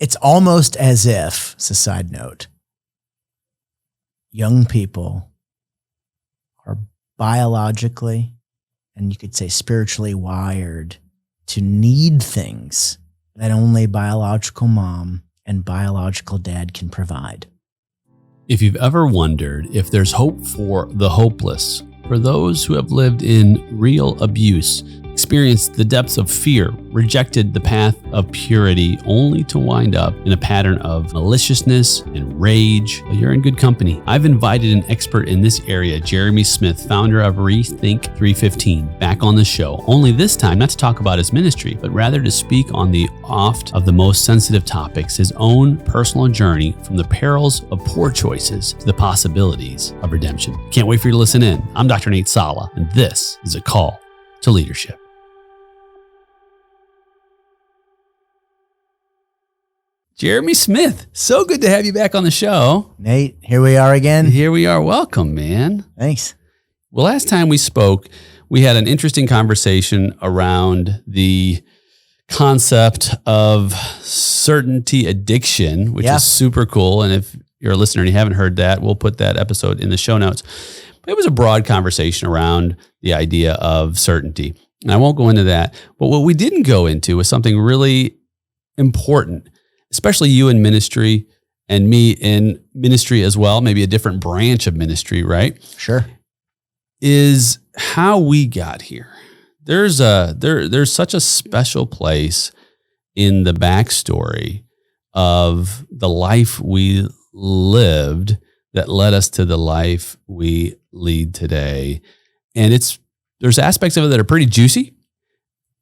It's almost as if, it's a side note, young people are biologically, and you could say spiritually wired to need things that only biological mom and biological dad can provide. If you've ever wondered if there's hope for the hopeless, for those who have lived in real abuse, experienced the depths of fear, rejected the path of purity, only to wind up in a pattern of maliciousness and rage, well, you're in good company. I've invited an expert in this area, Jeremy Smith, founder of Rethink 315, back on the show. Only this time, not to talk about his ministry, but rather to speak on the oft of the most sensitive topics, his own personal journey from the perils of poor choices to the possibilities of redemption. Can't wait for you to listen in. I'm Dr. Nate Sala, and this is a call to leadership. Jeremy Smith, so good to have you back on the show. Nate, here we are again. Here we are. Welcome, man. Thanks. Well, last time we spoke, we had an interesting conversation around the concept of certainty addiction, which is super cool. And if you're a listener and you haven't heard that, we'll put that episode in the show notes. But it was a broad conversation around the idea of certainty. And I won't go into that. But what we didn't go into was something really important, especially you in ministry and me in ministry as well, maybe a different branch of ministry, right? Sure. Is how we got here. There's such a special place in the backstory of the life we lived that led us to the life we lead today. And there's aspects of it that are pretty juicy,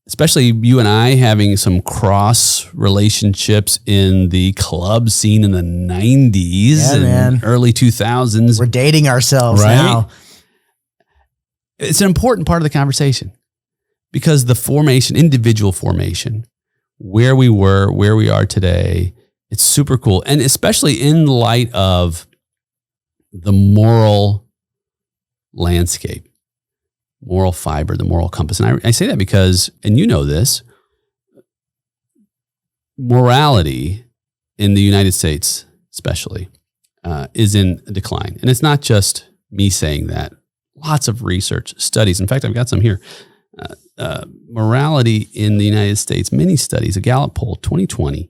especially you and I having some cross relationships in the club scene in the 90s and early 2000s. We're dating ourselves now. It's an important part of the conversation because the formation, individual formation, where we were, where we are today, it's super cool. And especially in light of the moral landscape, moral fiber, the moral compass. And I say that because, and you know this, morality in the United States especially is in decline. And it's not just me saying that. Lots of research, studies. In fact, I've got some here. Morality in the United States, many studies, a Gallup poll, 2020,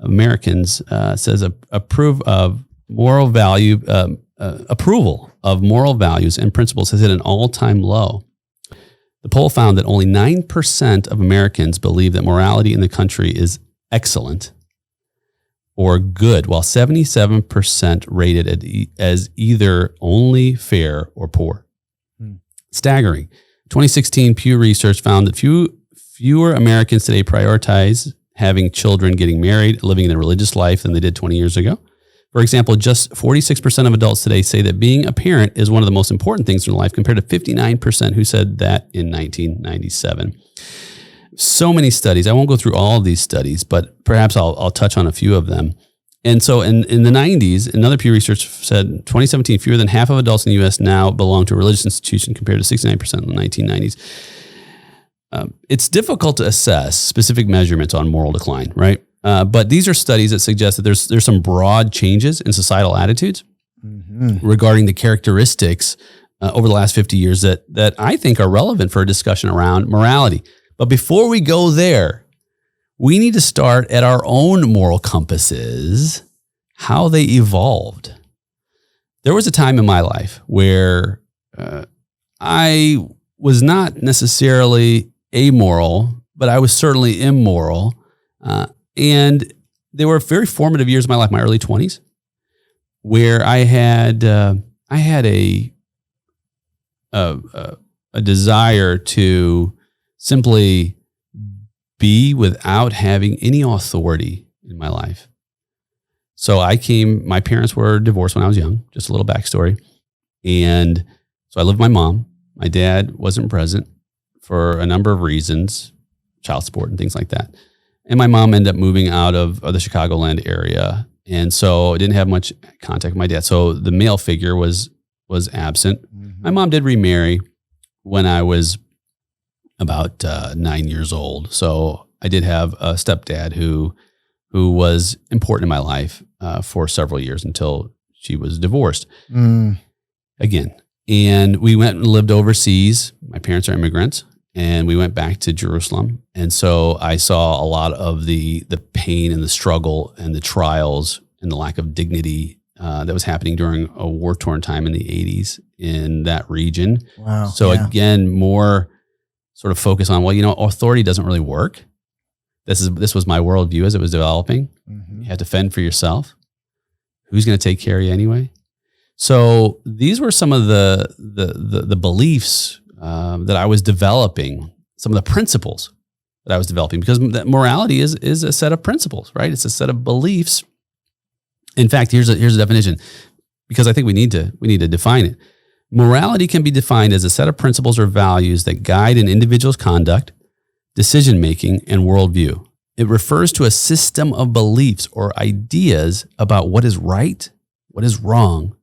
Americans says approval of moral values and principles has hit an all-time low. The poll found that only 9% of Americans believe that morality in the country is excellent or good, while 77% rated it as either only fair or poor. Staggering. 2016 Pew Research found that fewer Americans today prioritize having children, getting married, living in a religious life than they did 20 years ago. For example, just 46% of adults today say that being a parent is one of the most important things in life, compared to 59% who said that in 1997. So many studies. I won't go through all of these studies, but perhaps I'll touch on a few of them. And so in the 90s, another Pew Research said 2017, fewer than half of adults in the U.S. now belong to a religious institution compared to 69% in the 1990s. It's difficult to assess specific measurements on moral decline, right? But these are studies that suggest that there's some broad changes in societal attitudes regarding the characteristics over the last 50 years that I think are relevant for a discussion around morality. But before we go there, we need to start at our own moral compasses, how they evolved. There was a time in my life where I was not necessarily amoral, but I was certainly immoral. And they were very formative years of my life, my early 20s, where I had a desire to simply be without having any authority in my life. So my parents were divorced when I was young, just a little backstory. And so I lived with my mom. My dad wasn't present for a number of reasons, child support and things like that. And my mom ended up moving out of the Chicagoland area. And so I didn't have much contact with my dad. So the male figure was absent. Mm-hmm. My mom did remarry when I was about 9 years old. So I did have a stepdad who who was important in my life for several years until she was divorced again. And we went and lived overseas. My parents are immigrants, and we went back to Jerusalem. And so I saw a lot of the pain and the struggle and the trials and the lack of dignity that was happening during a war-torn time in the 80s in that region. Wow. So again, more sort of focus on, authority doesn't really work. This was my worldview as it was developing. You had to fend for yourself. Who's going to take care of you anyway? So these were some of the beliefs that I was developing, some of the principles that I was developing, because morality is a set of principles, right? It's a set of beliefs. In fact, here's a definition, because I think we need to define it. Morality can be defined as a set of principles or values that guide an individual's conduct, decision-making, and worldview. It refers to a system of beliefs or ideas about what is right, what is wrong,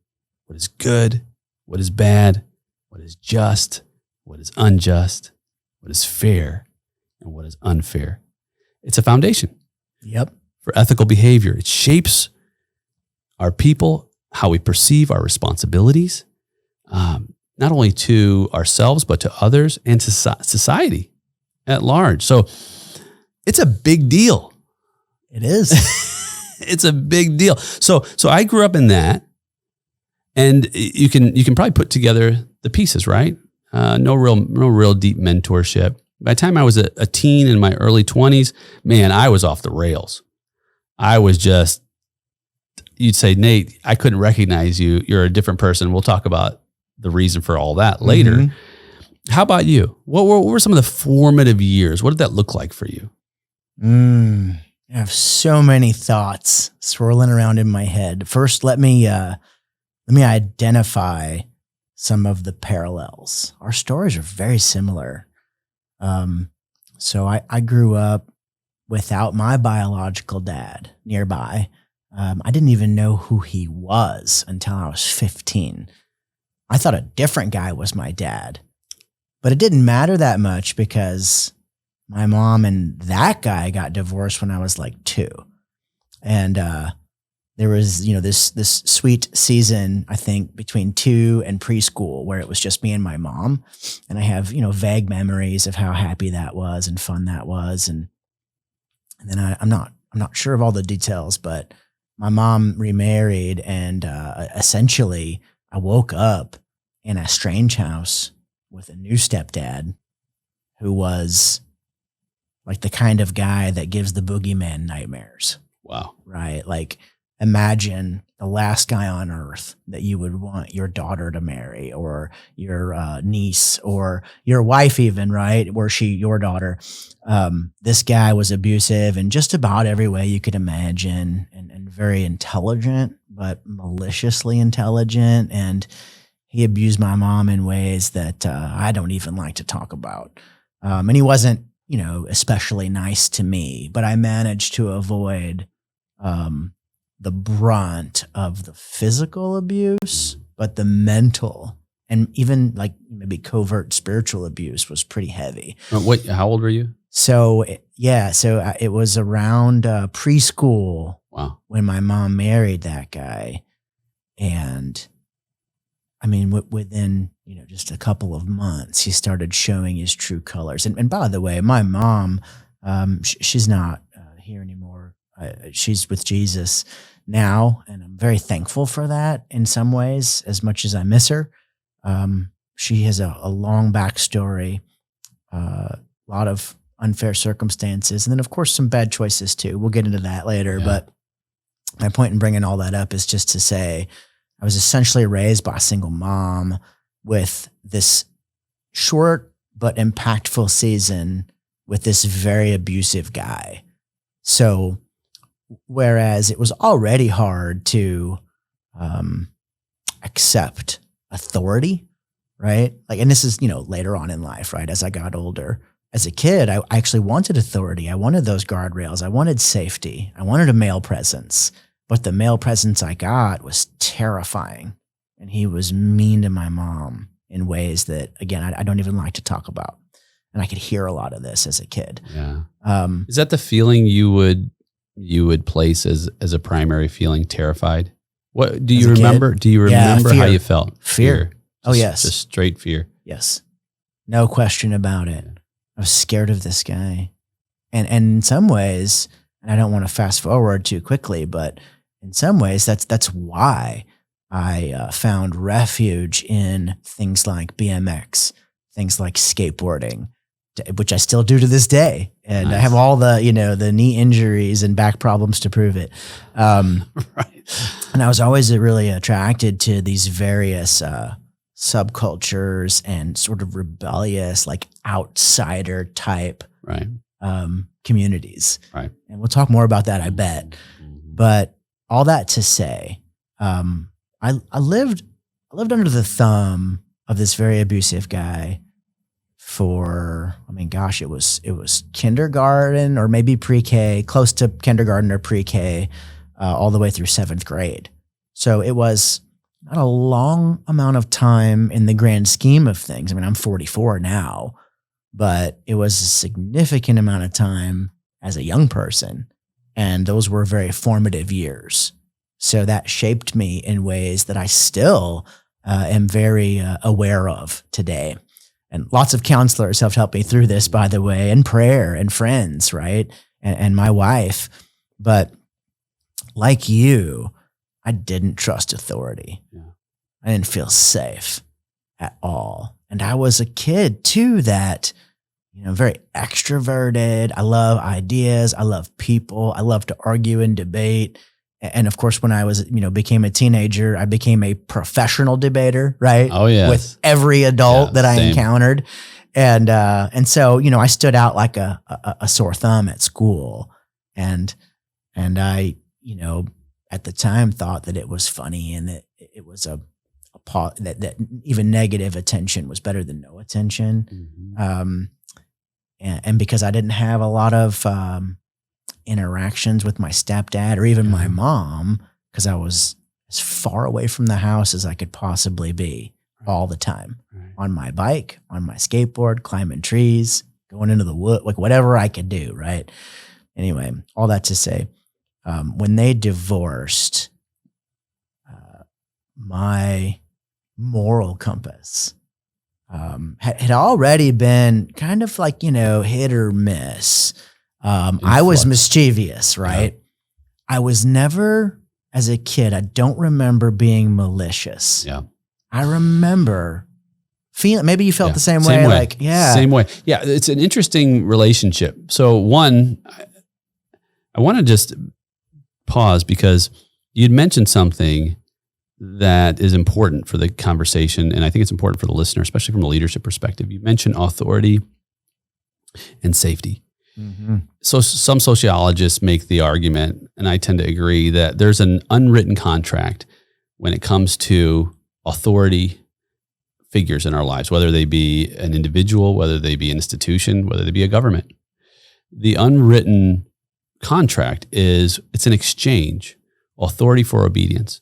what is good, what is bad, what is just, what is unjust, what is fair, and what is unfair. It's a foundation. Yep. For ethical behavior. It shapes our people, how we perceive our responsibilities, not only to ourselves, but to others and to society at large. So it's a big deal. It is. It's a big deal. So I grew up in that, and you can probably put together the pieces, right? No real deep mentorship. By the time I was a teen in my early 20s, man, I was off the rails. I was just, you'd say, Nate, I couldn't recognize you. You're a different person. We'll talk about the reason for all that later. How about you? What were some of the formative years? What did that look like for you? I have so many thoughts swirling around in my head. First, let me identify some of the parallels. Our stories are very similar. So I grew up without my biological dad nearby. I didn't even know who he was until I was 15. I thought a different guy was my dad, but it didn't matter that much because my mom and that guy got divorced when I was like 2. And there was, this sweet season, I think, between 2 and preschool where it was just me and my mom. And I have, vague memories of how happy that was and fun that was. And then I'm not sure of all the details, but my mom remarried, and essentially I woke up in a strange house with a new stepdad who was like the kind of guy that gives the boogeyman nightmares. Wow. Right? Like, imagine the last guy on earth that you would want your daughter to marry, or your niece, or your wife even, right? Were she your daughter? This guy was abusive in just about every way you could imagine, and very intelligent, but maliciously intelligent. And he abused my mom in ways that I don't even like to talk about. And he wasn't, especially nice to me, but I managed to avoid the brunt of the physical abuse, but the mental and even like maybe covert spiritual abuse was pretty heavy. How old were you? So it was around preschool. Wow. When my mom married that guy. And I mean, within, just a couple of months, he started showing his true colors. And by the way, my mom, she's not here anymore. She's with Jesus now, and I'm very thankful for that in some ways, as much as I miss her. She has a long backstory, a lot of unfair circumstances, and then, of course, some bad choices too. We'll get into that later. Yeah. But my point in bringing all that up is just to say I was essentially raised by a single mom with this short but impactful season with this very abusive guy. So whereas it was already hard to accept authority, right? Like, and this is, later on in life, right? As I got older, as a kid, I actually wanted authority. I wanted those guardrails. I wanted safety. I wanted a male presence, but the male presence I got was terrifying. And he was mean to my mom in ways that, again, I don't even like to talk about. And I could hear a lot of this as a kid. Yeah. Is that the feeling you would you would place as a primary feeling? Terrified? What do As you a kid? remember? Do you remember fear. how you felt? Fear. Oh, yes. Just straight fear. Yes. No question about it. I was scared of this guy. And in some ways, and I don't want to fast forward too quickly, but in some ways that's why I found refuge in things like BMX, things like skateboarding, which I still do to this day. And I have all the, the knee injuries and back problems to prove it. Right. And I was always really attracted to these various subcultures and sort of rebellious, like outsider type Right. Communities. Right. And we'll talk more about that, I bet. But all that to say, I lived under the thumb of this very abusive guy for, it was kindergarten or maybe pre-K, close to kindergarten or pre-K, all the way through 7th grade. So it was not a long amount of time in the grand scheme of things. I'm 44 now, but it was a significant amount of time as a young person. And those were very formative years. So that shaped me in ways that I still am very aware of today. And lots of counselors have helped me through this, by the way, and prayer and friends, right? And my wife. But like you, I didn't trust authority. Yeah. I didn't feel safe at all. And I was a kid too that, very extroverted. I love ideas. I love people. I love to argue and debate. And of course, when I was, became a teenager, I became a professional debater, right? Oh, yes. With every adult that I encountered. And so, I stood out like a sore thumb at school. And I, at the time thought that it was funny and that it was that even negative attention was better than no attention. Mm-hmm. And because I didn't have a lot of interactions with my stepdad or even my mom, because I was as far away from the house as I could possibly be all the time, on my bike, on my skateboard, climbing trees, going into the wood, like whatever I could do, right? Anyway, all that to say, when they divorced, my moral compass had already been kind of like, hit or miss. I was mischievous, right? Yeah. I was never, as a kid, I don't remember being malicious. Yeah. I remember feeling, maybe you felt the same way. Like, Same way. Yeah. It's an interesting relationship. So one, I want to just pause because you'd mentioned something that is important for the conversation. And I think it's important for the listener, especially from a leadership perspective. You mentioned authority and safety. Mm-hmm. So some sociologists make the argument, and I tend to agree, that there's an unwritten contract when it comes to authority figures in our lives, whether they be an individual, whether they be an institution, whether they be a government. The unwritten contract is, it's an exchange, authority for obedience.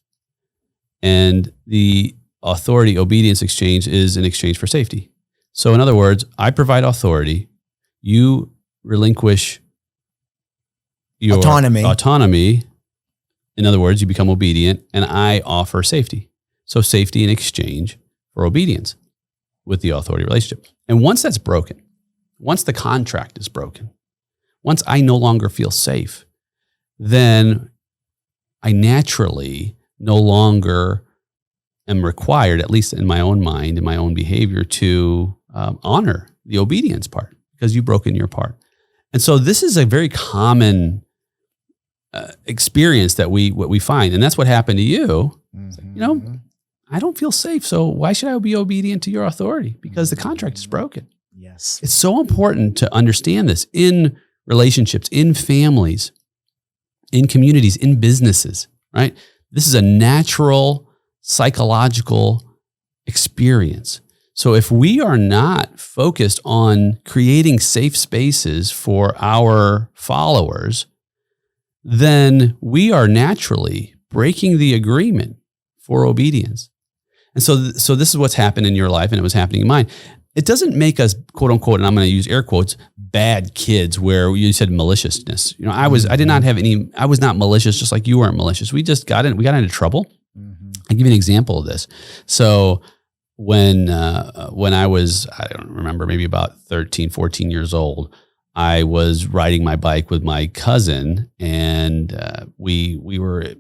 And the authority obedience exchange is an exchange for safety. So in other words, I provide authority, you relinquish your autonomy. In other words, you become obedient, and I offer safety. So safety in exchange for obedience with the authority relationship. And once that's broken, once the contract is broken, once I no longer feel safe, then I naturally no longer am required, at least in my own mind, in my own behavior, to honor the obedience part because you've broken your part. And so this is a very common experience that we find. And that's what happened to you. Mm-hmm. Like, I don't feel safe. So why should I be obedient to your authority? Because the contract is broken. Yes. It's so important to understand this in relationships, in families, in communities, in businesses, right? This is a natural psychological experience. So if we are not focused on creating safe spaces for our followers, then we are naturally breaking the agreement for obedience. And so this is what's happened in your life, and it was happening in mine. it doesn't make us, quote unquote, and I'm going to use air quotes, bad kids, where you said maliciousness. You know, I did not have any, I was not malicious, just like you weren't malicious. We got into trouble. I'll give you an example of this. So when I was, I don't remember, maybe about 13, 14 years old, I was riding my bike with my cousin, and we were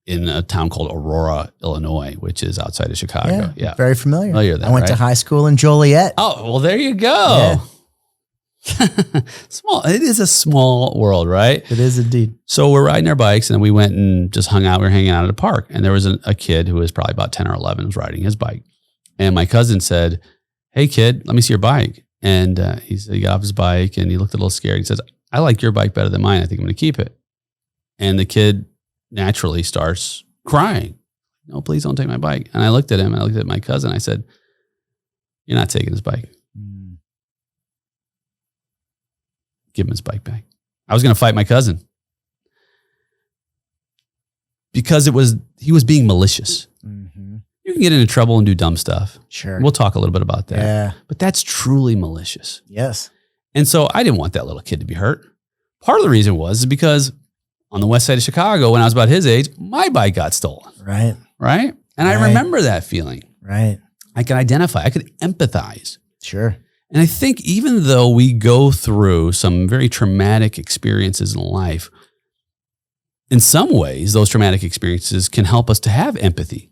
in a town called Aurora, Illinois, which is outside of Chicago. Yeah. Very familiar. Then, I went to high school in Joliet. Oh, well, there you go. Yeah. It is a small world, right? It is indeed. So we're riding our bikes, and we went and just hung out. We were hanging out at a park, and there was a kid who was probably about 10 or 11 was riding his bike. And my cousin said, "Hey kid, let me see your bike." And he got off his bike, and he looked a little scared. He says, "I like your bike better than mine. I think I'm going to keep it." And the kid naturally starts crying. "No, please don't take my bike." And I looked at him, and I looked at my cousin. I said, "You're not taking his bike. Give him his bike back." I was going to fight my cousin because he was being malicious. You can get into trouble and do dumb stuff. Sure. We'll talk a little bit about that. Yeah. But that's truly malicious. Yes. And so I didn't want that little kid to be hurt. Part of the reason was because on the west side of Chicago, when I was about his age, my bike got stolen. Right. Right? And I remember that feeling. Right. I could identify. I could empathize. Sure. And I think even though we go through some very traumatic experiences in life, in some ways, those traumatic experiences can help us to have empathy.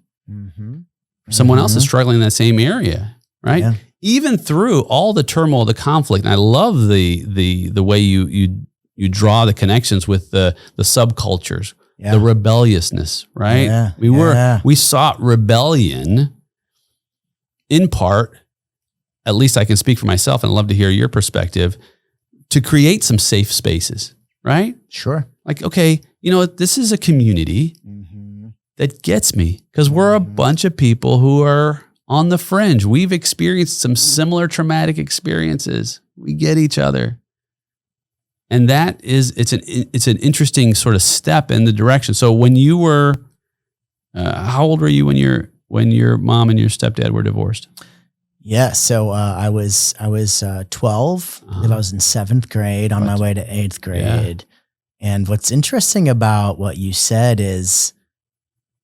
Someone else is struggling in that same area, right? Yeah. Even through all the turmoil, the conflict, and I love the way you draw the connections with the subcultures, the rebelliousness, right? Yeah. We sought rebellion in part, at least I can speak for myself, and I'd love to hear your perspective, to create some safe spaces, right? Sure. Like, okay, this is a community that gets me, because we're a bunch of people who are on the fringe. We've experienced some similar traumatic experiences. We get each other. And it's an interesting sort of step in the direction. So when you were, how old were you when your mom and your stepdad were divorced? Yeah. So I was 12. I believe I was in 7th grade on my way to 8th grade. Yeah. And what's interesting about what you said is,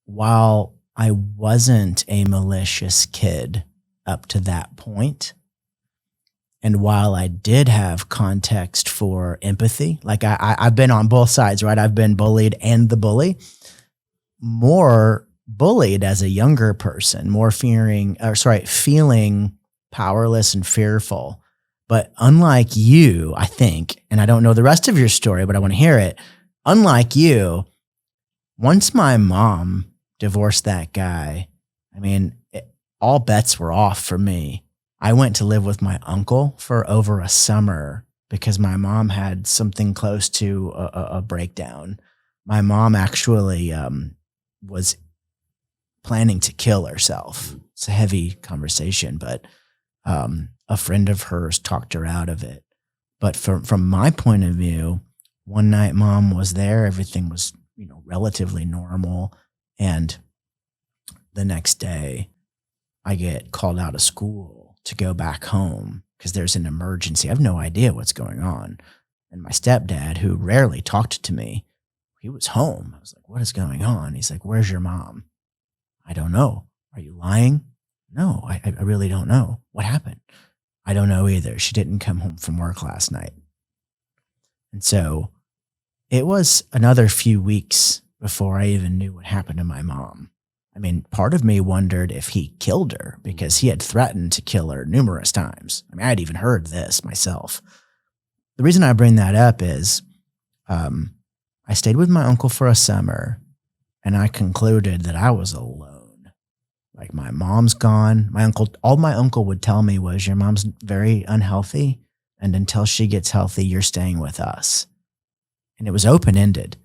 while I wasn't a malicious kid up to that point, and while I did have context for empathy, like I've been on both sides, right? I've been bullied and the bully. More bullied as a younger person, more feeling powerless and fearful. But unlike you, I think, and I don't know the rest of your story, but I want to hear it. Unlike you, once my mom divorced that guy, all bets were off for me. I went to live with my uncle for over a summer because my mom had something close to a breakdown. My mom actually was planning to kill herself. It's a heavy conversation, but a friend of hers talked her out of it. But from my point of view, one night mom was there. Everything was relatively normal. And the next day, I get called out of school to go back home because there's an emergency. I have no idea what's going on. And my stepdad, who rarely talked to me, he was home. I was like, "What is going on?" He's like, "Where's your mom?" "I don't know." "Are you lying?" "No, I really don't know." "What happened?" "I don't know either. She didn't come home from work last night." And so it was another few weeks before I even knew what happened to my mom. Part of me wondered if he killed her because he had threatened to kill her numerous times. I'd even heard this myself. The reason I bring that up is I stayed with my uncle for a summer, and I concluded that I was alone. Like, my mom's gone. All my uncle would tell me was, "Your mom's very unhealthy, and until she gets healthy, you're staying with us." And it was open-ended.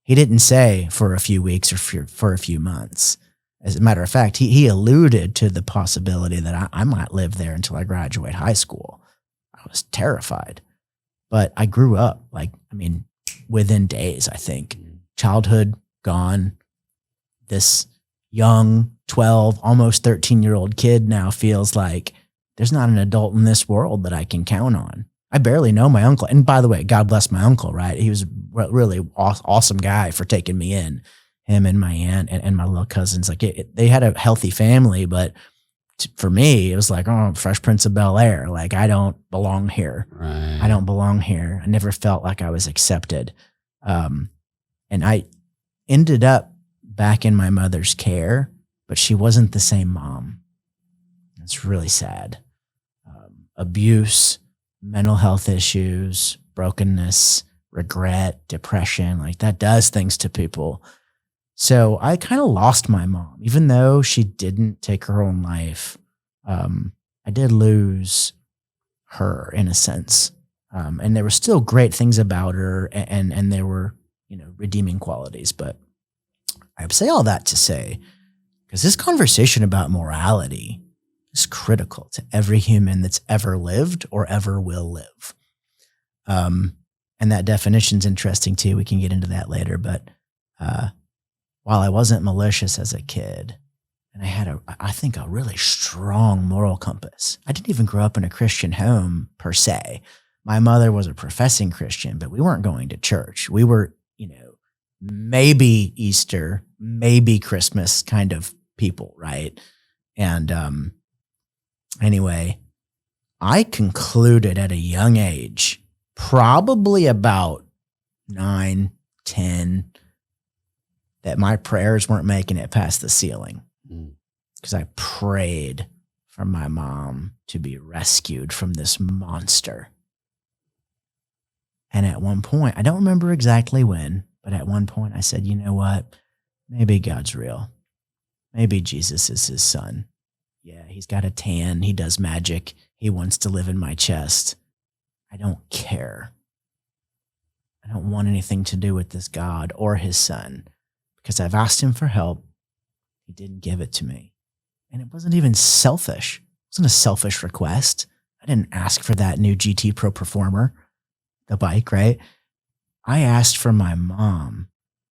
He didn't say for a few weeks or for a few months. As a matter of fact, he alluded to the possibility that I might live there until I graduate high school. I was terrified. But I grew up, within days, I think. Childhood gone. This young 12, almost 13-year-old kid now feels like there's not an adult in this world that I can count on. I barely know my uncle. And by the way, God bless my uncle, right? He was a really awesome guy for taking me in, him and my aunt and my little cousins. Like they had a healthy family, but for me, it was like, oh, Fresh Prince of Bel-Air. Like, I don't belong here. Right. I don't belong here. I never felt like I was accepted. And I ended up back in my mother's care, but she wasn't the same mom. It's really sad. Abuse, mental health issues, brokenness, regret, depression, like that does things to people. So I kind of lost my mom, even though she didn't take her own life. I did lose her in a sense. And there were still great things about her and there were, redeeming qualities. But I say all that to say, because this conversation about morality is critical to every human that's ever lived or ever will live. And that definition's interesting too. We can get into that later. But while I wasn't malicious as a kid, and I had I think a really strong moral compass. I didn't even grow up in a Christian home per se. My mother was a professing Christian, but we weren't going to church. We were, maybe Easter, maybe Christmas kind of people, right? And anyway, I concluded at a young age, probably about 9, 10, that my prayers weren't making it past the ceiling. Because I prayed for my mom to be rescued from this monster. And at one point, I don't remember exactly when, but at one point I said, you know what? Maybe God's real. Maybe Jesus is his son. Yeah, he's got a tan. He does magic. He wants to live in my chest. I don't care. I don't want anything to do with this God or his son because I've asked him for help. He didn't give it to me. And it wasn't even selfish. It wasn't a selfish request. I didn't ask for that new GT Pro Performer, the bike, right? I asked for my mom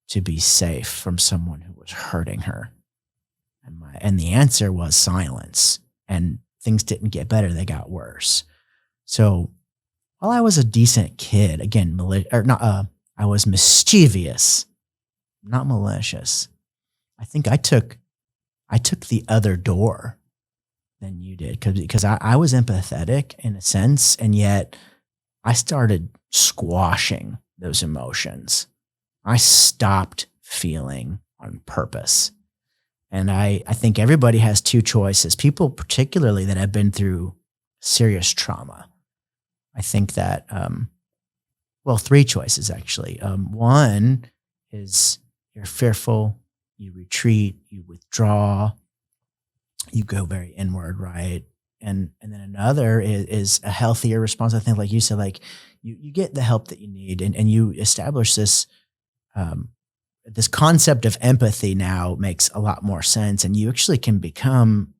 to be safe from someone who was hurting her. And the answer was silence. And things didn't get better. They got worse. So while I was a decent kid, again, I was mischievous, not malicious. I think I took the other door than you did because I was empathetic in a sense, and yet I started squashing those emotions. I stopped feeling on purpose. And I think everybody has two choices, people particularly that have been through serious trauma. I think that, three choices actually. One is you're fearful, you retreat, you withdraw, you go very inward, right? And then another is a healthier response. I think, like you said, like you get the help that you need and you establish this, this concept of empathy now makes a lot more sense. And you actually can become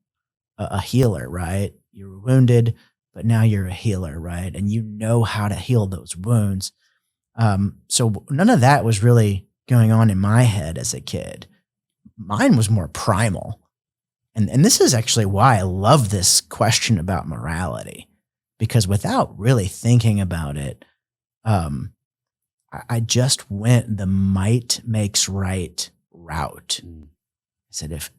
a healer, right? You were wounded, but now you're a healer, right? And you know how to heal those wounds. So none of that was really going on in my head as a kid. Mine was more primal. And this is actually why I love this question about morality, because without really thinking about it, I just went the might makes right route. I said, if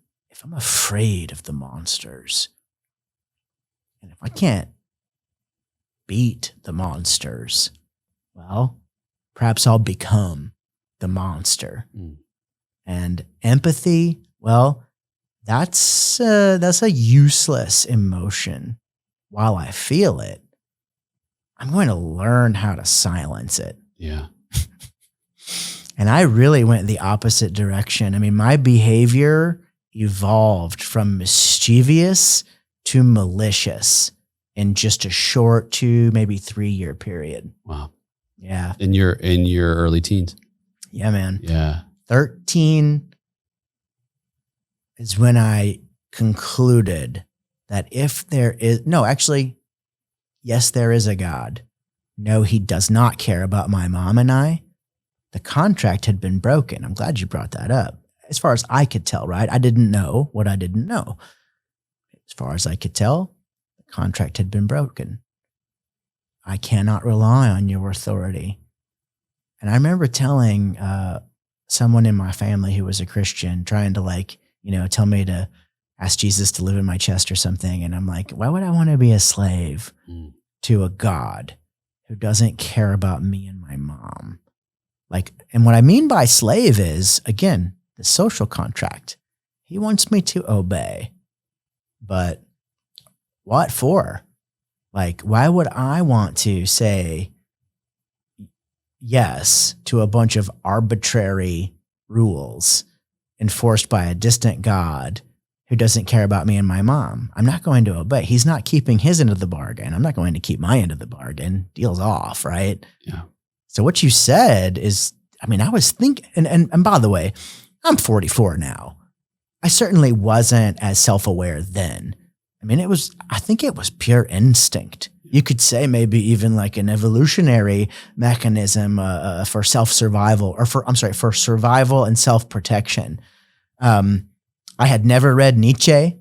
I'm afraid of the monsters, and if I can't beat the monsters, well, perhaps I'll become the monster. And empathy, well, that's a useless emotion. While I feel it, I'm going to learn how to silence it. Yeah. And I really went the opposite direction. I mean, my behavior evolved from mischievous to malicious in just a short 2, maybe 3-year period. Wow. Yeah. In your early teens. Yeah, man. Yeah. 13 is when I concluded that if there is, yes, there is a God. No, he does not care about my mom and I. The contract had been broken. I'm glad you brought that up. As far as I could tell, right? I didn't know what I didn't know. As far as I could tell, the contract had been broken. I cannot rely on your authority. And I remember telling someone in my family who was a Christian, trying to like, tell me to ask Jesus to live in my chest or something. And I'm like, why would I want to be a slave to a God who doesn't care about me and my mom? Like, and what I mean by slave is, again, the social contract. He wants me to obey, but what for? Like, why would I want to say yes to a bunch of arbitrary rules enforced by a distant God who doesn't care about me and my mom? I'm not going to obey. He's not keeping his end of the bargain. I'm not going to keep my end of the bargain. Deal's off, right? Yeah. So what you said is, I was thinking, and by the way, I'm 44 now. I certainly wasn't as self-aware then. I think it was pure instinct. You could say maybe even like an evolutionary mechanism for self-survival, or for survival and self-protection. I had never read Nietzsche.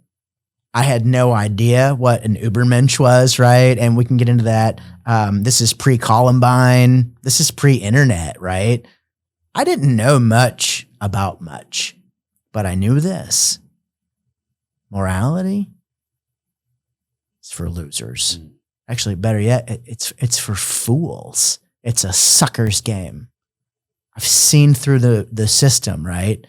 I had no idea what an Übermensch was, right? And we can get into that. This is pre-Columbine. This is pre-internet, right? I didn't know much about much, but I knew this. Morality is for losers. Actually, better yet, it's for fools. It's a sucker's game. I've seen through the system, right?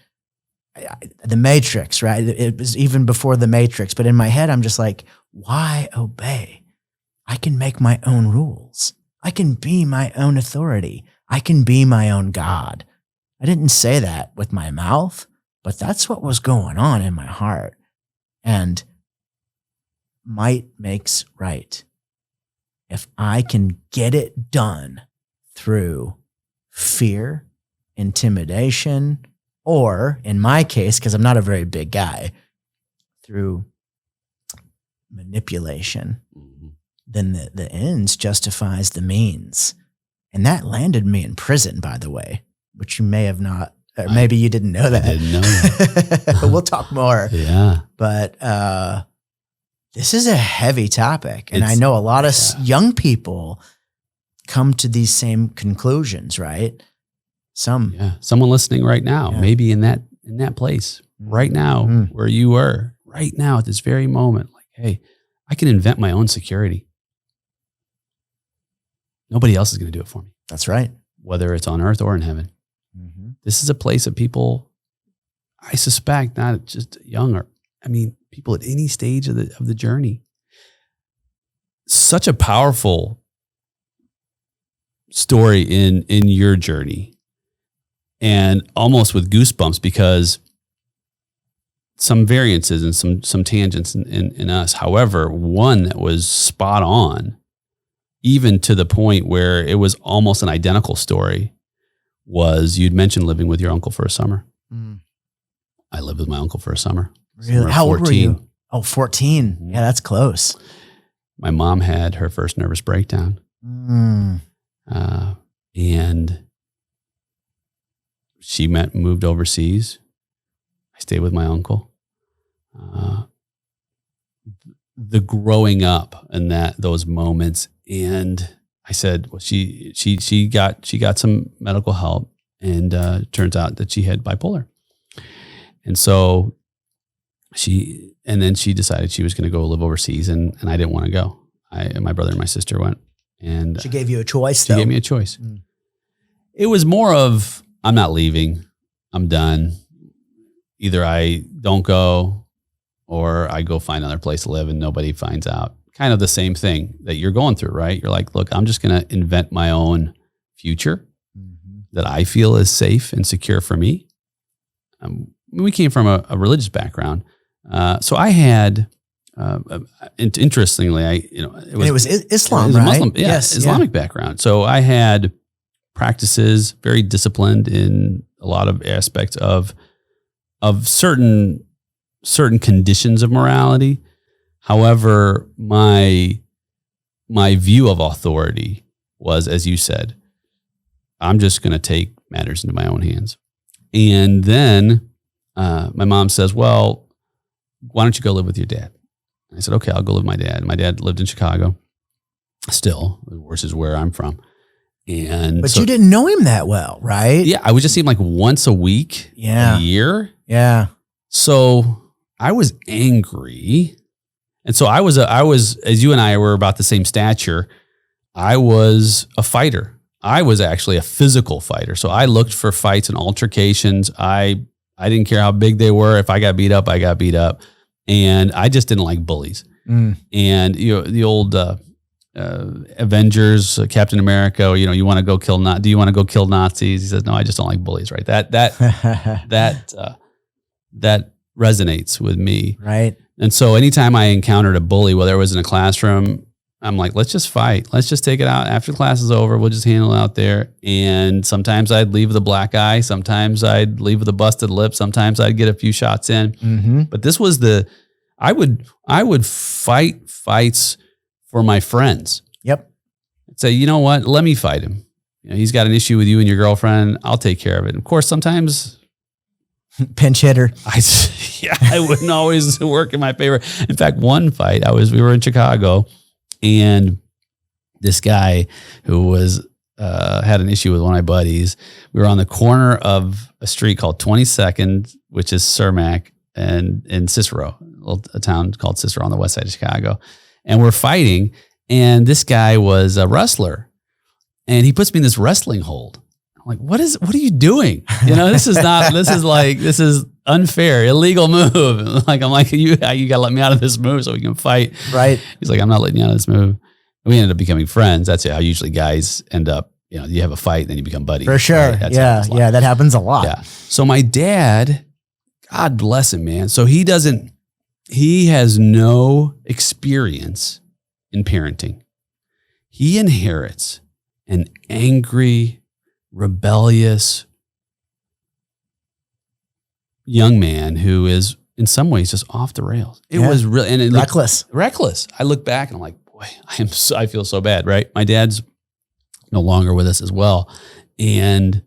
The Matrix, right? It was even before the Matrix, but in my head, I'm just like, why obey? I can make my own rules. I can be my own authority. I can be my own God. I didn't say that with my mouth, but that's what was going on in my heart. And might makes right. If I can get it done through fear, intimidation, or in my case, because I'm not a very big guy, through manipulation, then the ends justifies the means. And that landed me in prison, by the way, which you may have not, or maybe you didn't know that. I didn't know that. We'll talk more. Yeah. But this is a heavy topic. And I know a lot of young people come to these same conclusions, right? Someone listening right now, maybe in that place right now where you were right now at this very moment, like, hey, I can invent my own security. Nobody else is going to do it for me. That's right. Whether it's on earth or in heaven. Mm-hmm. This is a place that people, I suspect, not just younger, people at any stage of the journey. Such a powerful story in your journey, and almost with goosebumps, because some variances and some tangents in us. However, one that was spot on, even to the point where it was almost an identical story, was you'd mentioned living with your uncle for a summer. I lived with my uncle for a summer. Really? How old were you? Oh, 14. Yeah, that's close. My mom had her first nervous breakdown. And she moved overseas. I stayed with my uncle. The growing up and those moments, and I said, well, she got some medical help, and turns out that she had bipolar, and so she decided she was going to go live overseas, and I didn't want to go. My brother and my sister went, and she gave you a choice. She gave me a choice. It was more of, I'm not leaving. I'm done. Either I don't go, or I go find another place to live and nobody finds out. Kind of the same thing that you're going through, right? You're like, look, I'm just going to invent my own future that I feel is safe and secure for me. We came from a religious background. So I had, interestingly, it was Islam, it was right? Muslim, Islamic background. So I had practices, very disciplined in a lot of aspects of certain conditions of morality. However, my view of authority was, as you said, I'm just going to take matters into my own hands. And then my mom says, well, why don't you go live with your dad? I said, okay, I'll go live with my dad. My dad lived in Chicago still, which is where I'm from. But you didn't know him that well, right? Yeah, I would just see him like once a week, a year. Yeah. So I was angry. And so I was, as you and I were about the same stature, I was a fighter. I was actually a physical fighter. So I looked for fights and altercations. I didn't care how big they were. If I got beat up, I got beat up. And I just didn't like bullies. And the old Avengers, Captain America, you want to go kill do you want to go kill Nazis? He says, no, I just don't like bullies, right? That resonates with me. Right. And so anytime I encountered a bully, whether it was in a classroom, I'm like, let's just fight. Let's just take it out after class is over. We'll just handle it out there. And sometimes I'd leave with a black eye. Sometimes I'd leave with a busted lip. Sometimes I'd get a few shots in. But this was I would fight fights for my friends. Yep. I'd say, you know what? Let me fight him. He's got an issue with you and your girlfriend. I'll take care of it. Of course, sometimes pinch hitter. I wouldn't always work in my favor. In fact, one fight, we were in Chicago, and this guy who was had an issue with one of my buddies. We were on the corner of a street called 22nd, which is Cermak, and in Cicero, a town called Cicero on the west side of Chicago. And we're fighting, and this guy was a wrestler, and he puts me in this wrestling hold. I'm like, what are you doing? This is unfair, illegal move. I'm like, you got to let me out of this move so we can fight. Right. He's like, I'm not letting you out of this move. We ended up becoming friends. That's how usually guys end up, you have a fight and then you become buddies. For sure. Right? Yeah. That happens a lot. Yeah. So my dad, God bless him, man. So he has no experience in parenting. He inherits an angry, rebellious young man who is in some ways just off the rails. It was really reckless. I look back and I'm like, boy, I feel so bad, right? My dad's no longer with us as well. And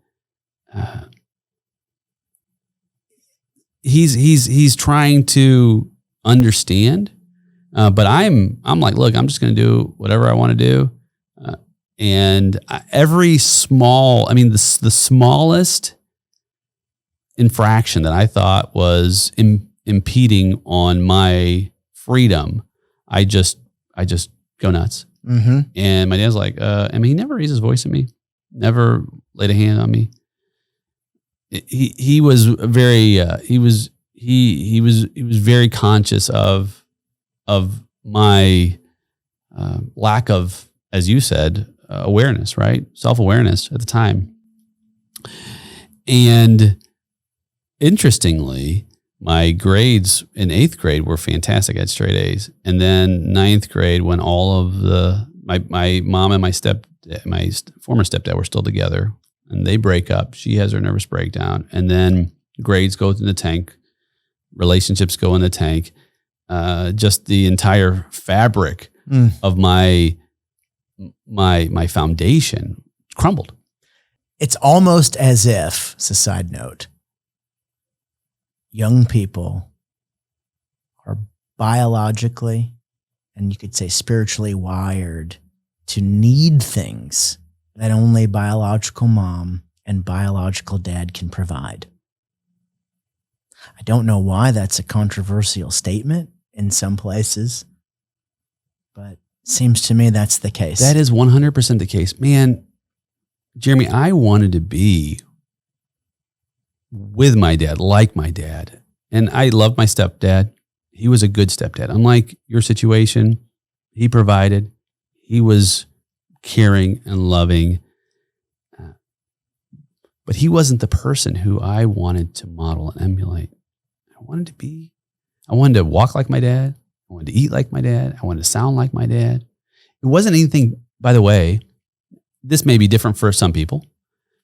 he's trying to understand, but I'm like, look, I'm just going to do whatever I want to do. And the smallest infraction that I thought was impeding on my freedom, I just go nuts. And my dad's like, he never raised his voice at me, never laid a hand on me. He was very he was very conscious of my lack of, as you said, awareness, right? Self-awareness at the time. And interestingly, my grades in 8th grade were fantastic. I had straight A's. And then 9th grade, when all of my mom and my former stepdad were still together, and they break up. She has her nervous breakdown. And then grades go in the tank. Relationships go in the tank. Just the entire fabric of my foundation crumbled. It's almost as if, it's a side note, young people are biologically, and you could say spiritually wired to need things that only biological mom and biological dad can provide. I don't know why that's a controversial statement in some places, but it seems to me that's the case. That is 100% the case. Man, Jeremy, I wanted to be with my dad, like my dad. And I loved my stepdad. He was a good stepdad. Unlike your situation, he provided. He was caring and loving. But he wasn't the person who I wanted to model and emulate. I wanted to walk like my dad. I wanted to eat like my dad. I wanted to sound like my dad. It wasn't anything, by the way, this may be different for some people,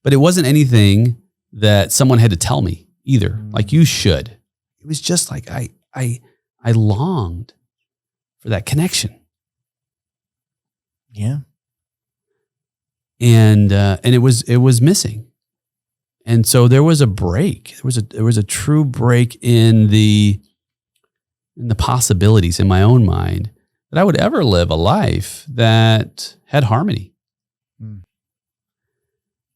but it wasn't anything that someone had to tell me either. Like you should. It was just like I longed for that connection. Yeah. And it was missing. And so there was a break. There was a true break in the and the possibilities in my own mind that I would ever live a life that had harmony.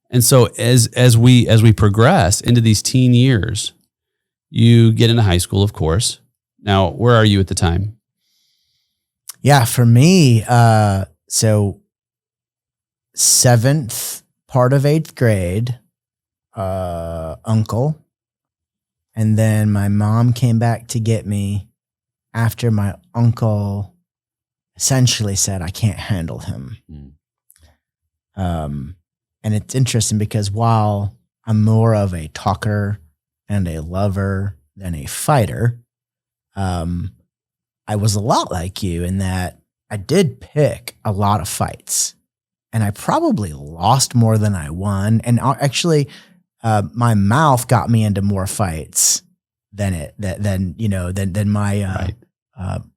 And so as we progress into these teen years, you get into high school, of course. Now, where are you at the time? Yeah, for me, so 7th part of 8th grade, uncle. And then my mom came back to get me after my uncle essentially said, I can't handle him. And it's interesting because while I'm more of a talker and a lover than a fighter, I was a lot like you in that I did pick a lot of fights, and I probably lost more than I won. And actually, my mouth got me into more fights than my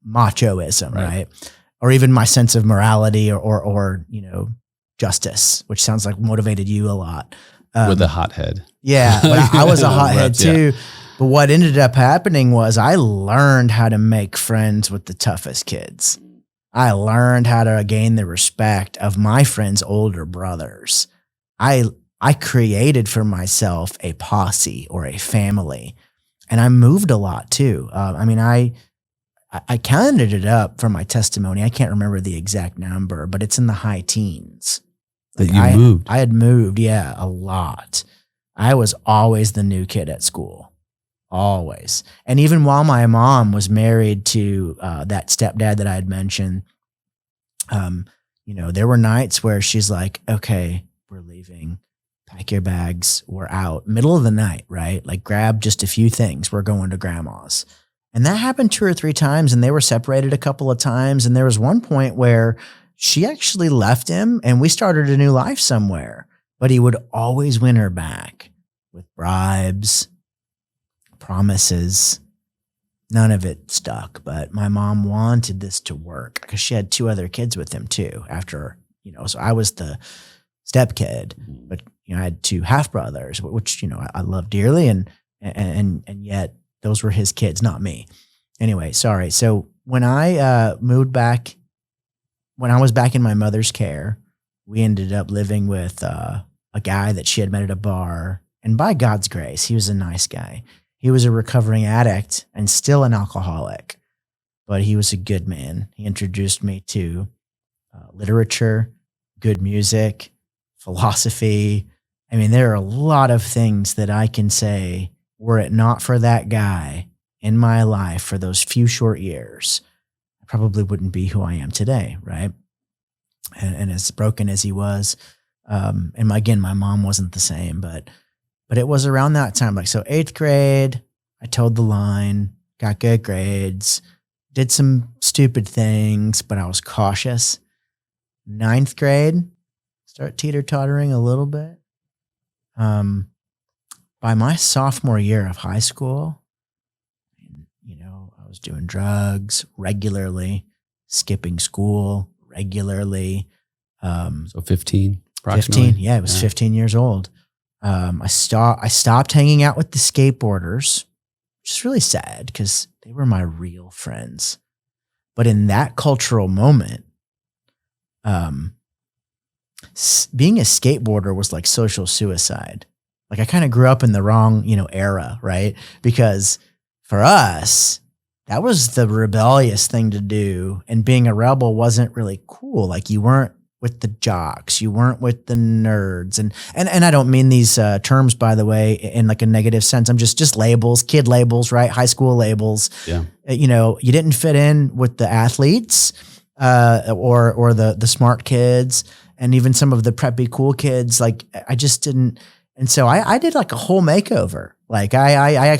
machoism, right? Or even my sense of morality or justice, which sounds like motivated you a lot. With a hothead. Yeah, but I was a hothead too. But what ended up happening was I learned how to make friends with the toughest kids. I learned how to gain the respect of my friends' older brothers. I created for myself a posse or a family, and I moved a lot too. I counted it up from my testimony. I can't remember the exact number, but it's in the high teens. That moved. I had moved, a lot. I was always the new kid at school, always. And even while my mom was married to that stepdad that I had mentioned, there were nights where she's like, okay, we're leaving. Pack your bags. We're out. Middle of the night, right? Like grab just a few things. We're going to grandma's. And that happened 2 or 3 times, and they were separated a couple of times. And there was one point where she actually left him and we started a new life somewhere, but he would always win her back with bribes, promises. None of it stuck, but my mom wanted this to work because she had 2 other kids with him too after, so I was the stepkid, but I had 2 half brothers, which, I love dearly. And yet those were his kids, not me. Anyway, sorry. So when I moved back, when I was back in my mother's care, we ended up living with a guy that she had met at a bar. And by God's grace, he was a nice guy. He was a recovering addict and still an alcoholic, but he was a good man. He introduced me to literature, good music, philosophy. I mean, there are a lot of things that I can say, were it not for that guy in my life for those few short years, I probably wouldn't be who I am today, right? And as broken as he was, and again, my mom wasn't the same, but it was around that time. Like, so 8th grade, I towed the line, got good grades, did some stupid things, but I was cautious. 9th grade, start teeter-tottering a little bit. By my sophomore year of high school, I was doing drugs regularly, skipping school regularly. So 15, approximately? 15, yeah, I was 15 years old. I stopped hanging out with the skateboarders, which is really sad because they were my real friends. But in that cultural moment, being a skateboarder was like social suicide. Like I kind of grew up in the wrong, era, right? Because for us, that was the rebellious thing to do. And being a rebel wasn't really cool. Like you weren't with the jocks, you weren't with the nerds. And I don't mean these terms, by the way, in like a negative sense. I'm just labels, kid labels, right? High school labels. Yeah. You didn't fit in with the athletes or the smart kids and even some of the preppy cool kids. Like I just didn't. And so I did like a whole makeover. Like I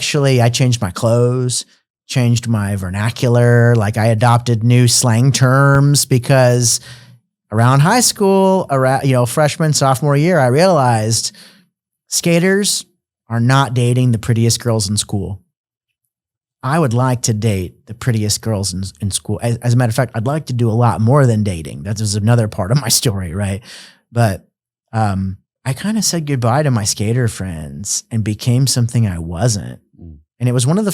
changed my clothes, changed my vernacular. Like I adopted new slang terms because around high school, freshman, sophomore year, I realized skaters are not dating the prettiest girls in school. I would like to date the prettiest girls in school. As a matter of fact, I'd like to do a lot more than dating. That was another part of my story, right? But I kind of said goodbye to my skater friends and became something I wasn't. And it was like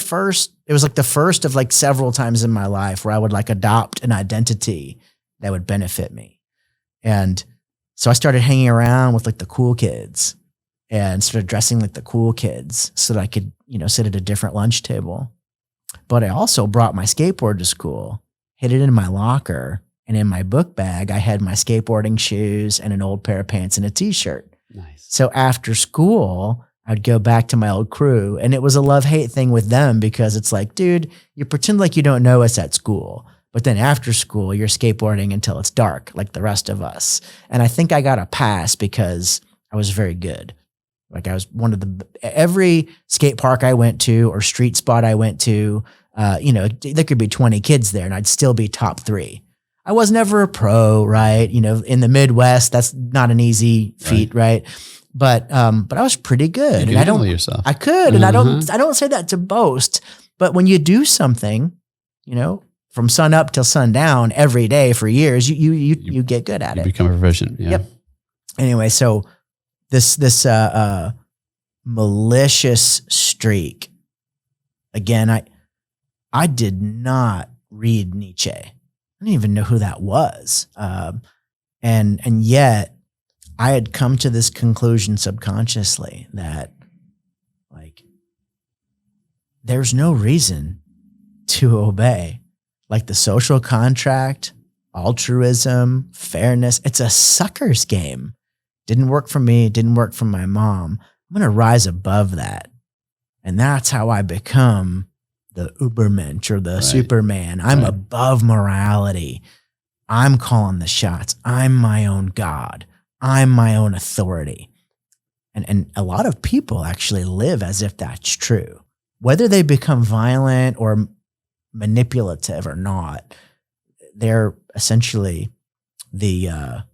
the first of like several times in my life where I would like adopt an identity that would benefit me. And so I started hanging around with like the cool kids and started dressing like the cool kids so that I could, sit at a different lunch table. But I also brought my skateboard to school, hid it in my locker, and in my book bag, I had my skateboarding shoes and an old pair of pants and a t-shirt. Nice. So after school, I'd go back to my old crew, and it was a love-hate thing with them because it's like, dude, you pretend like you don't know us at school, but then after school, you're skateboarding until it's dark like the rest of us. And I think I got a pass because I was very good. Like I was every skate park I went to or street spot I went to, there could be 20 kids there and I'd still be top 3. I was never a pro, right? In the Midwest, that's not an easy feat, right? But I was pretty good. You could handle yourself. I could, and I don't say that to boast, but when you do something, from sun up till sundown every day for years, you get good at it. You become proficient. Yeah. Yep. Anyway, so this malicious streak. Again, I did not read Nietzsche. I didn't even know who that was. And yet I had come to this conclusion subconsciously that like there's no reason to obey. Like the social contract, altruism, fairness, it's a sucker's game. Didn't work for me, didn't work for my mom. I'm going to rise above that. And that's how I become the Ubermensch or the Superman. I'm above morality. I'm calling the shots. I'm my own God. I'm my own authority. And a lot of people actually live as if that's true. Whether they become violent or manipulative or not, they're essentially they're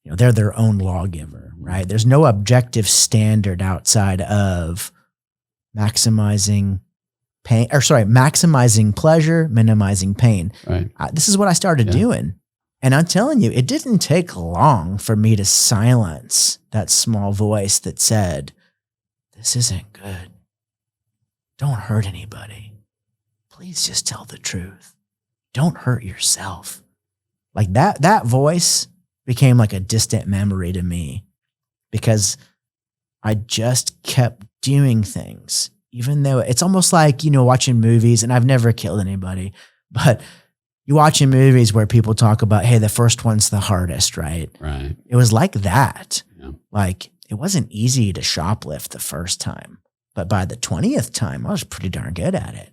their own lawgiver, right? There's no objective standard outside of maximizing pleasure, minimizing pain. Right. This is what I started doing. And I'm telling you, it didn't take long for me to silence that small voice that said, this isn't good. Don't hurt anybody. Please just tell the truth. Don't hurt yourself. Like that voice became like a distant memory to me because I just kept doing things, even though it's almost like, watching movies, and I've never killed anybody, but you watching movies where people talk about, hey, the first one's the hardest, right? Right. It was like that. Yeah. Like it wasn't easy to shoplift the first time, but by the 20th time, I was pretty darn good at it.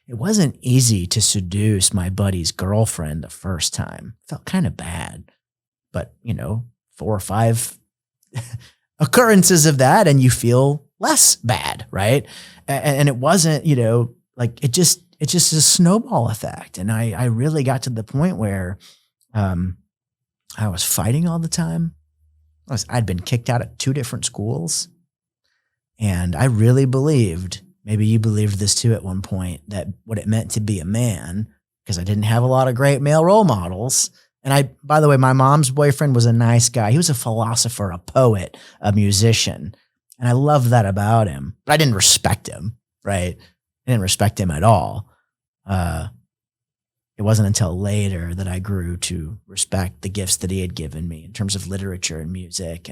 It wasn't easy to seduce my buddy's girlfriend the first time. Felt kind of bad, but 4 or 5 occurrences of that and you feel less bad, right? And it wasn't, like it's just a snowball effect. And I really got to the point where I was fighting all the time. I'd been kicked out of 2 different schools. And I really believed, maybe you believed this too at one point, that what it meant to be a man, because I didn't have a lot of great male role models. And by the way, my mom's boyfriend was a nice guy. He was a philosopher, a poet, a musician. And I loved that about him, but I didn't respect him, right? I didn't respect him at all. It wasn't until later that I grew to respect the gifts that he had given me in terms of literature and music.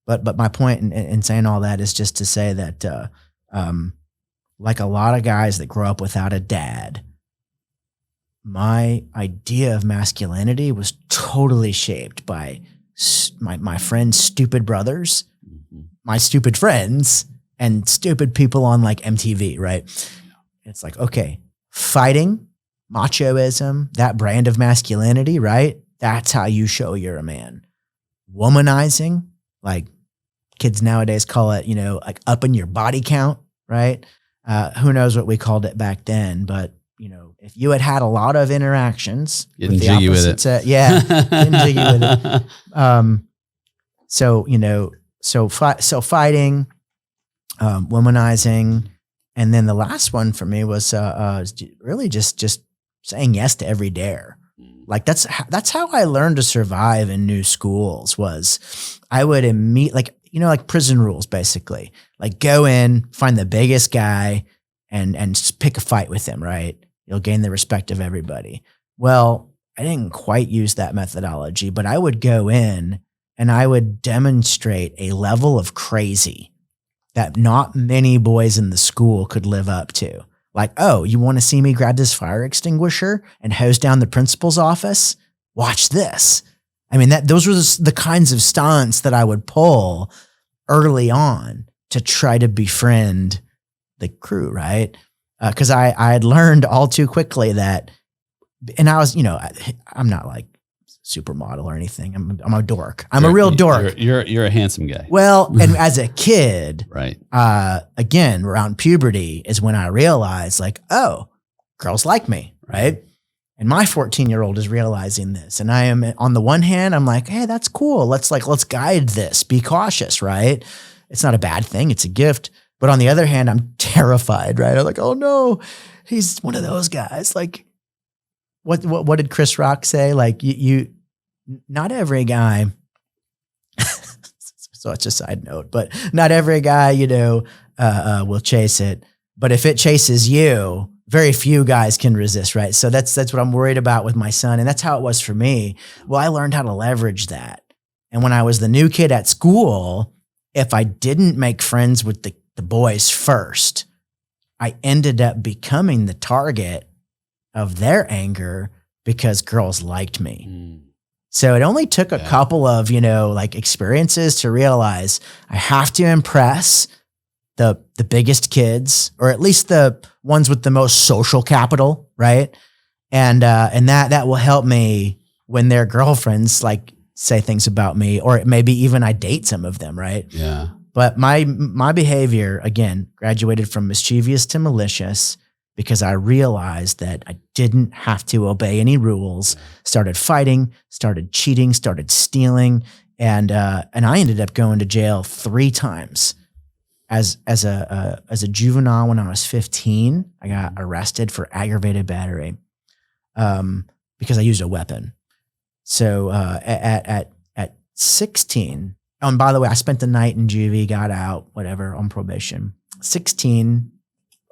But my point in saying all that is just to say that, like a lot of guys that grow up without a dad, my idea of masculinity was totally shaped by my friends' stupid brothers, my stupid friends, and stupid people on like MTV, right? It's like, okay, fighting, machoism, that brand of masculinity, right? That's how you show you're a man. Womanizing, like kids nowadays call it, like upping your body count, right? Who knows what we called it back then, but if you had a lot of interactions getting jiggy with it. Getting jiggy with it. So fighting, womanizing, and then the last one for me was really just saying yes to every dare. Like that's how I learned to survive in new schools. Was I would meet like prison rules basically. Like go in, find the biggest guy, and pick a fight with him, right? You'll gain the respect of everybody. Well, I didn't quite use that methodology, but I would go in and I would demonstrate a level of crazy that not many boys in the school could live up to. Like, oh, you want to see me grab this fire extinguisher and hose down the principal's office? Watch this. I mean, those were the kinds of stunts that I would pull early on to try to befriend the crew, right? Because I had learned all too quickly that, and I was, I'm not like supermodel or anything. I'm a dork. I'm a real dork. You're a handsome guy. Well, and as a kid, right. Again, around puberty is when I realized like, oh, girls like me, right? And my 14-year-old is realizing this. And I am, on the one hand, I'm like, hey, that's cool. Let's guide this. Be cautious, right? It's not a bad thing. It's a gift. But on the other hand, I'm terrified, right? I'm like, oh no, he's one of those guys. Like, what did Chris Rock say? Like, you not every guy, so it's a side note, but not every guy, will chase it. But if it chases you, very few guys can resist, right? So that's what I'm worried about with my son. And that's how it was for me. Well, I learned how to leverage that. And when I was the new kid at school, if I didn't make friends with the boys first, I ended up becoming the target of their anger because girls liked me. So it only took a couple of, experiences to realize I have to impress the biggest kids, or at least the ones with the most social capital, right? And that will help me when their girlfriends like say things about me, or maybe even I date some of them, right? Yeah. But my behavior, again, graduated from mischievous to malicious because I realized that I didn't have to obey any rules, started fighting, started cheating, started stealing. And I ended up going to jail 3 times. As a juvenile when I was 15, I got arrested for aggravated battery because I used a weapon. So at 16, oh, and by the way, I spent the night in juvie, got out, whatever, on probation. 16,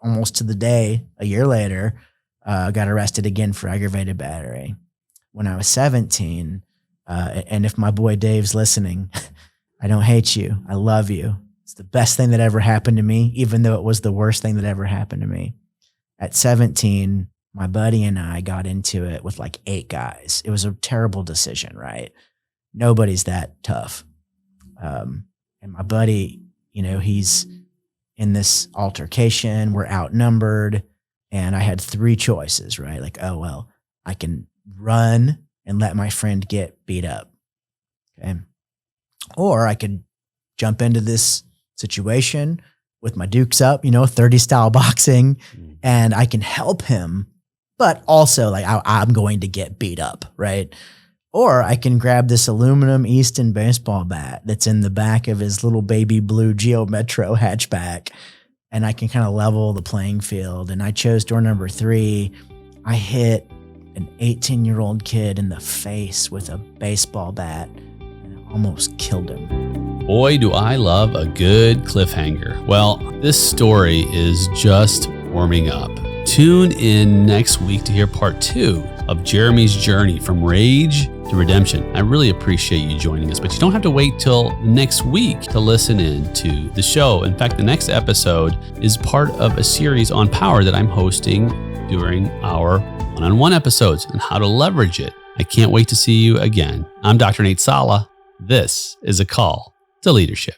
almost to the day, a year later, got arrested again for aggravated battery. When I was 17, and if my boy Dave's listening, I don't hate you. I love you. It's the best thing that ever happened to me, even though it was the worst thing that ever happened to me. At 17, my buddy and I got into it with like 8 guys. It was a terrible decision, right? Nobody's that tough. And my buddy, he's in this altercation. We're outnumbered. And I had 3 choices, right? Like, oh, well, I can run and let my friend get beat up. Okay. Or I could jump into this situation with my dukes up, 30 style boxing, and I can help him, but also like I'm going to get beat up, right? Or I can grab this aluminum Easton baseball bat that's in the back of his little baby blue Geo Metro hatchback, and I can kind of level the playing field. And I chose door number 3. I hit an 18-year-old kid in the face with a baseball bat and almost killed him. Boy, do I love a good cliffhanger. Well, this story is just warming up. Tune in next week to hear part 2 of Jeremy's journey from rage to redemption. I really appreciate you joining us, but you don't have to wait till next week to listen in to the show. In fact, the next episode is part of a series on power that I'm hosting during our one-on-one episodes and how to leverage it. I can't wait to see you again. I'm Dr. Nate Sala. This is A Call to Leadership.